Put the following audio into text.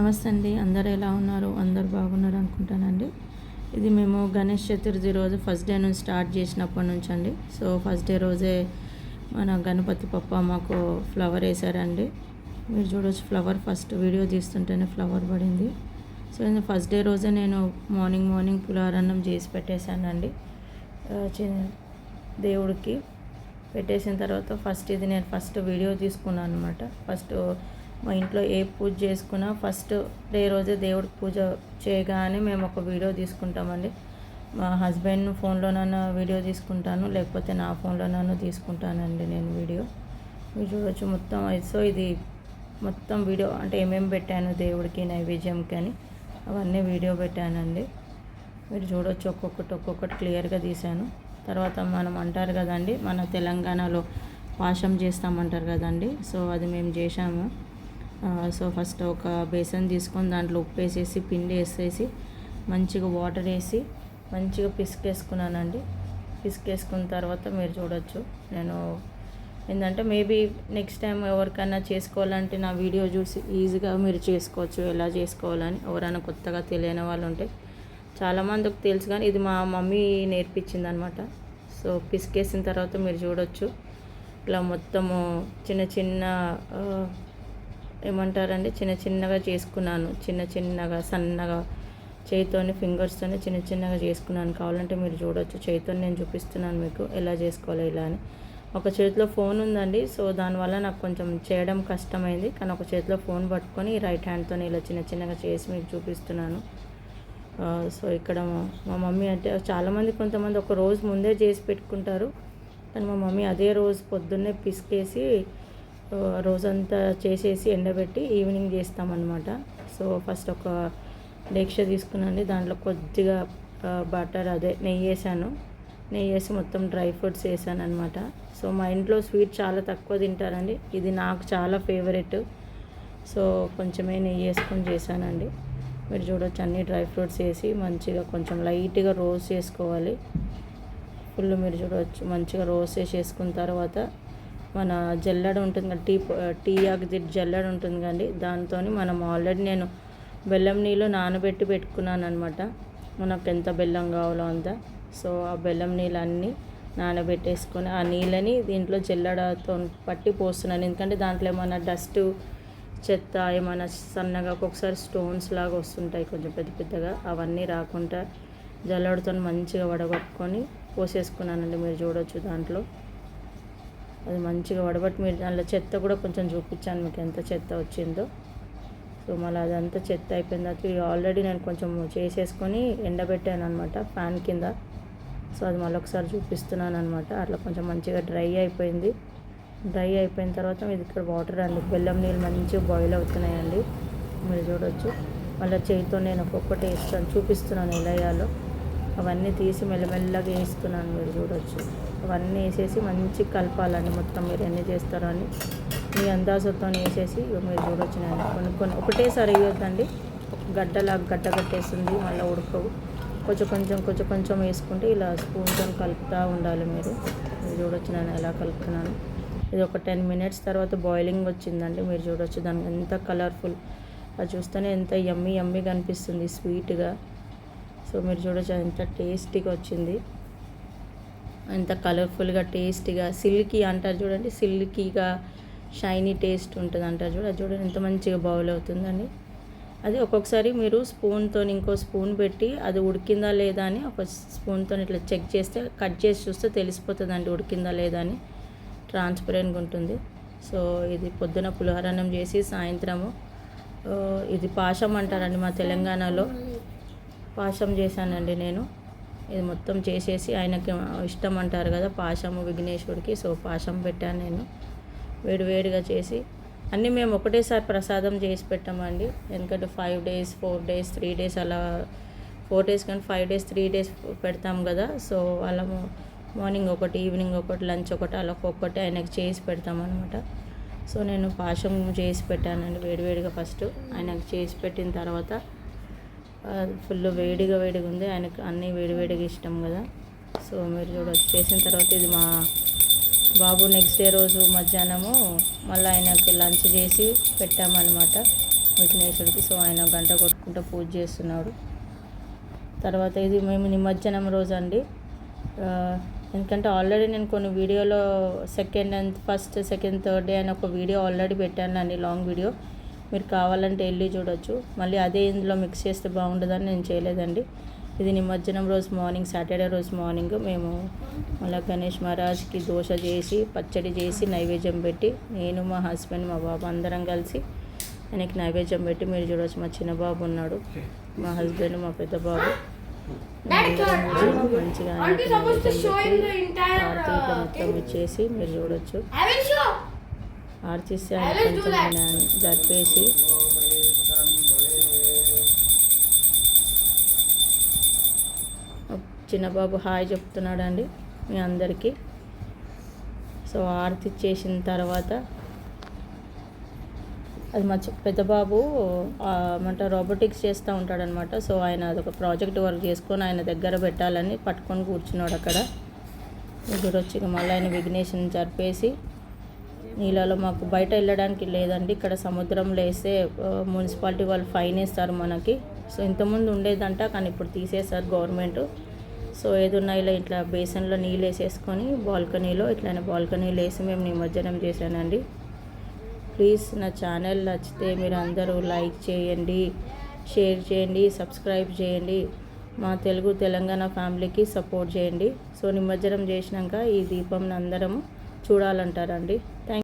నమస్తే అండి. అందరూ ఎలా ఉన్నారు? అందరూ బాగున్నారు అనుకుంటానండి. ఇది మేము గణేష్ చతుర్థి రోజు ఫస్ట్ డే నుంచి స్టార్ట్ చేసినప్పటి నుంచి అండి. సో ఫస్ట్ డే రోజే మన గణపతి పప్ప మాకు ఫ్లవర్ వేసారండి. మీరు చూడవచ్చు, ఫ్లవర్ ఫస్ట్ వీడియో తీస్తుంటేనే ఫ్లవర్ పడింది. సో ఫస్ట్ డే రోజే నేను మార్నింగ్ పులిహోరన్నం చేసి పెట్టేశానండి. దేవుడికి పెట్టేసిన తర్వాత ఇది నేను ఫస్ట్ వీడియో తీసుకున్నాను అనమాట. ఫస్ట్ మా ఇంట్లో ఏ పూజ చేసుకున్నా ఫస్ట్ డే రోజే దేవుడికి పూజ చేయగానే మేము ఒక వీడియో తీసుకుంటామండి. మా హస్బెండ్ ఫోన్లోనైనా వీడియో తీసుకుంటాను, లేకపోతే నా ఫోన్లోనైనా తీసుకుంటానండి నేను వీడియో. మీరు చూడవచ్చు మొత్తం. సో ఇది మొత్తం వీడియో అంటే ఏమేమి పెట్టాను దేవుడికి నైవేద్యంకి అని అవన్నీ వీడియో పెట్టానండి. మీరు చూడవచ్చు, ఒక్కొక్కటి క్లియర్గా తీశాను. తర్వాత మనం అంటారు కదండి, మన తెలంగాణలో పాశం చేస్తామంటారు కదండి. సో అది మేము చేసాము. సో ఫస్ట్ ఒక బేసన్ తీసుకొని దాంట్లో ఉప్పు వేసేసి పిండి వేసేసి మంచిగా వాటర్ వేసి మంచిగా పిసికేసుకున్నానండి. పిసికేసుకున్న తర్వాత మీరు చూడొచ్చు, నేను ఏంటంటే మేబీ నెక్స్ట్ టైం ఎవరికైనా చేసుకోవాలంటే నా వీడియో చూసి ఈజీగా మీరు చేసుకోవచ్చు ఎలా చేసుకోవాలని. ఎవరైనా కొత్తగా తెలియని వాళ్ళు ఉంటే, చాలామందికి తెలుసు కానీ ఇది మా మమ్మీ నేర్పించింది అనమాట. సో పిసికేసిన తర్వాత మీరు చూడొచ్చు, ఇలా మొత్తము చిన్న ఏమంటారండి చిన్నగా చేసుకున్నాను. చిన్నగా సన్నగా చేతితోని ఫింగర్స్తోనే చిన్నగా చేసుకున్నాను. కావాలంటే మీరు చూడొచ్చు, చేతితో నేను చూపిస్తున్నాను మీకు ఎలా చేసుకోవాలి ఇలా అని. ఒక చేతిలో ఫోన్ ఉందండి, సో దానివల్ల నాకు కొంచెం చేయడం కష్టమైంది. కానీ ఒక చేతిలో ఫోన్ పట్టుకొని రైట్ హ్యాండ్తో ఇలా చిన్నగా చేసి మీకు చూపిస్తున్నాను. సో ఇక్కడ మా మమ్మీ అంటే చాలామంది కొంతమంది ఒక రోజు ముందే చేసి పెట్టుకుంటారు, కానీ మా మమ్మీ అదే రోజు పొద్దున్నే పిసికేసి రోజంతా చేసేసి ఎండబెట్టి ఈవినింగ్ చేస్తామన్నమాట. సో ఫస్ట్ ఒక డేక్ష తీసుకున్నాండి, దాంట్లో కొద్దిగా బటర్ నెయ్యి వేసాను. నెయ్యి వేసి మొత్తం డ్రై ఫ్రూట్స్ వేసాను అనమాట. సో మా ఇంట్లో స్వీట్ చాలా తక్కువ తింటారండి, ఇది నాకు చాలా ఫేవరెట్. సో కొంచెమే నెయ్యి వేసుకొని చేశానండి. మీరు చూడవచ్చు, అన్ని డ్రై ఫ్రూట్స్ వేసి మంచిగా కొంచెం లైట్గా రోస్ట్ చేసుకోవాలి. ఫుల్ మీరు చూడవచ్చు మంచిగా రోస్ట్ చేసుకున్న తర్వాత మన జల్లెడ ఉంటుంది కదా, టీ ఆకు జల్లెడ ఉంటుంది కండి, దాంతో మనం ఆల్రెడీ నేను బెల్లం నీళ్ళు నానబెట్టి పెట్టుకున్నాను అనమాట. మనకు ఎంత బెల్లం కావాలో అంత. సో ఆ బెల్లం నీళ్ళు అన్నీ నానబెట్టేసుకొని ఆ నీళ్ళని దీంట్లో జల్లెడతో పట్టి పోస్తున్నాను. ఎందుకంటే దాంట్లో ఏమైనా డస్ట్ చెత్త ఏమైనా సన్నగా ఒక్కొక్కసారి స్టోన్స్ లాగా వస్తుంటాయి కొంచెం పెద్దగా, అవన్నీ రాకుండా జల్లెడతో మంచిగా వడగొట్టుకొని పోసేసుకున్నానండి. మీరు చూడవచ్చు, దాంట్లో అది మంచిగా వడబట్టి మీరు దాంట్లో చెత్త కూడా కొంచెం చూపించాను మీకు ఎంత చెత్త వచ్చిందో. సో మళ్ళీ అదంతా చెత్త అయిపోయిన తర్వాత ఆల్రెడీ నేను కొంచెం చేసేసుకొని ఎండబెట్టాను అనమాట ఫ్యాన్ కింద. సో అది మళ్ళీ ఒకసారి చూపిస్తున్నాను అనమాట. అట్లా కొంచెం మంచిగా డ్రై అయిపోయింది. డ్రై అయిపోయిన తర్వాత ఇది ఇక్కడ వాటర్ అండి, బెల్లం నీళ్ళు మంచిగా బాయిల్ అవుతున్నాయండి. మీరు చూడవచ్చు, మళ్ళీ చేతితో నేను ఒక్కొక్కటి వేస్తాను, చూపిస్తున్నాను ఎలా వేయాలో. అవన్నీ తీసి మెల్లమెల్లగా వేస్తున్నాను. మీరు చూడవచ్చు, అవన్నీ వేసేసి మంచిగా కలపాలండి మొత్తం. మీరు ఎన్ని చేస్తారో అని మీ అందాజతో వేసేసి మీరు చూడవచ్చు. నేను కొన్ని ఒకటేసారి వేయొద్దండి, గడ్డ కట్టేస్తుంది, మళ్ళీ ఉడకవు. కొంచెం వేసుకుంటే ఇలా స్పూన్తో కలుపుతూ ఉండాలి. మీరు చూడవచ్చు నేను ఎలా కలుపుతున్నాను. ఇది ఒక 10 minutes తర్వాత బాయిలింగ్ వచ్చిందండి. మీరు చూడవచ్చు, దానికి ఎంత కలర్ఫుల్, అది చూస్తేనే ఎంత యమ్మీగా అనిపిస్తుంది స్వీట్గా. సో మీరు చూడవచ్చు ఎంత టేస్టీగా వచ్చింది, ఎంత కలర్ఫుల్గా టేస్టీగా సిల్కీ అంటారు చూడండి, సిల్కీగా షైనీ టేస్ట్ ఉంటుంది అంటారు చూడండి. అది చూడండి ఎంత మంచిగా బౌల్ అవుతుందండి. అది ఒక్కొక్కసారి మీరు స్పూన్తో ఇంకో స్పూన్ పెట్టి అది ఉడికిందా లేదా అని ఒక స్పూన్తో ఇట్లా చెక్ చేస్తే, కట్ చేసి చూస్తే తెలిసిపోతుందండి ఉడికిందా లేదా అని, ట్రాన్స్పరెంట్గా ఉంటుంది. సో ఇది పొద్దున పులిహోరన్నం చేసి సాయంత్రము ఇది పాశం అంటారండి మా తెలంగాణలో, పాశం చేశానండి నేను. ఇది మొత్తం చేసేసి ఆయనకి ఇష్టం అంటారు కదా పాశము విఘ్నేశ్వరుడికి. సో పాశం పెట్టాను నేను వేడిగా చేసి. అన్నీ మేము ఒకటేసారి ప్రసాదం చేసి పెట్టామండి, ఎందుకంటే 5 days 4 days 3 days అలా 4 days కానీ 5 days 3 days పెడతాం కదా. సో అలా మార్నింగ్ ఒకటి, ఈవినింగ్ ఒకటి, లంచ్ ఒకటి, అలా ఒక్కొక్కటి ఆయనకి చేసి పెడతామన్నమాట. సో నేను పాశం చేసి పెట్టానండి వేడిగా. ఫస్ట్ ఆయనకు చేసి పెట్టిన తర్వాత ఫుల్ వేడిగా ఉంది, ఆయనకు అన్నీ వేడిగా ఇష్టం కదా. సో మీరు చూడవచ్చు, చేసిన తర్వాత ఇది మా బాబు నెక్స్ట్ డే రోజు మధ్యాహ్నము మళ్ళీ ఆయనకు లంచ్ చేసి పెట్టామన్నమాట. విఘ్నేశ్వరుడికి. సో ఆయన గంట కొట్టుకుంటూ పూజ చేస్తున్నాడు. తర్వాత ఇది మేము నిమజ్జనం రోజు అండి. ఎందుకంటే ఆల్రెడీ నేను కొన్ని వీడియోలో ఫస్ట్ సెకండ్ థర్డ్ డే అని ఒక వీడియో ఆల్రెడీ పెట్టాను అండి, లాంగ్ వీడియో. మీరు కావాలంటే వెళ్ళి చూడొచ్చు. మళ్ళీ అదే ఇందులో మిక్స్ చేస్తే బాగుంటుందని నేను చేయలేదండి. ఇది నిమజ్జనం రోజు మార్నింగ్, సాటర్డే రోజు మార్నింగ్ మేము మళ్ళీ గణేష్ మహారాజ్కి దోశ చేసి పచ్చడి చేసి నైవేద్యం పెట్టి, నేను మా హస్బెండ్ మా బాబు అందరం కలిసి ఆయనకి నైవేద్యం పెట్టి మీరు చూడవచ్చు. మా చిన్న బాబు ఉన్నాడు, మా హస్బెండ్, మా పెద్ద బాబు మంచిగా ఆరతి మొత్తం ఇచ్చేసి మీరు చూడొచ్చు. ఆరతి ఇస్తే ఆయన కొంచెం జరిపేసి చిన్నబాబు హాయ్ చెప్తున్నాడండి మీ అందరికీ. సో ఆరతి చేసిన తర్వాత అది మా పెద్ద బాబు ఏమంటారు రోబోటిక్స్ చేస్తూ ఉంటాడనమాట. సో ఆయన అదొక ప్రాజెక్ట్ వర్క్ చేసుకొని ఆయన దగ్గర పెట్టాలని పట్టుకొని కూర్చున్నాడు అక్కడ. చూడొచ్చు. ఇక మళ్ళీ ఆయన విఘ్నేశ్వరుని జరిపేసి నీళ్ళలో మాకు బయట వెళ్ళడానికి లేదండి, ఇక్కడ సముద్రంలో వేస్తే మున్సిపాలిటీ వాళ్ళు ఫైన్ వేస్తారు మనకి. సో ఇంతకుముందు ఉండేదంట, కానీ ఇప్పుడు తీసేస్తారు గవర్నమెంట్. సో ఏదున్నా ఇలా ఇట్లా బేసన్లో నీళ్ళు వేసేసుకొని బాల్కనీలో ఇట్లానే బాల్కనీలో వేసి మేము నిమజ్జనం చేశానండి. ప్లీజ్ నా ఛానల్ నచ్చితే మీరు అందరూ లైక్ చేయండి, షేర్ చేయండి, సబ్స్క్రైబ్ చేయండి. మా తెలంగాణ ఫ్యామిలీకి సపోర్ట్ చేయండి. సో నిమజ్జనం చేసినాక ఈ దీపంని అందరం చూడాలంటారండి. థ్యాంక్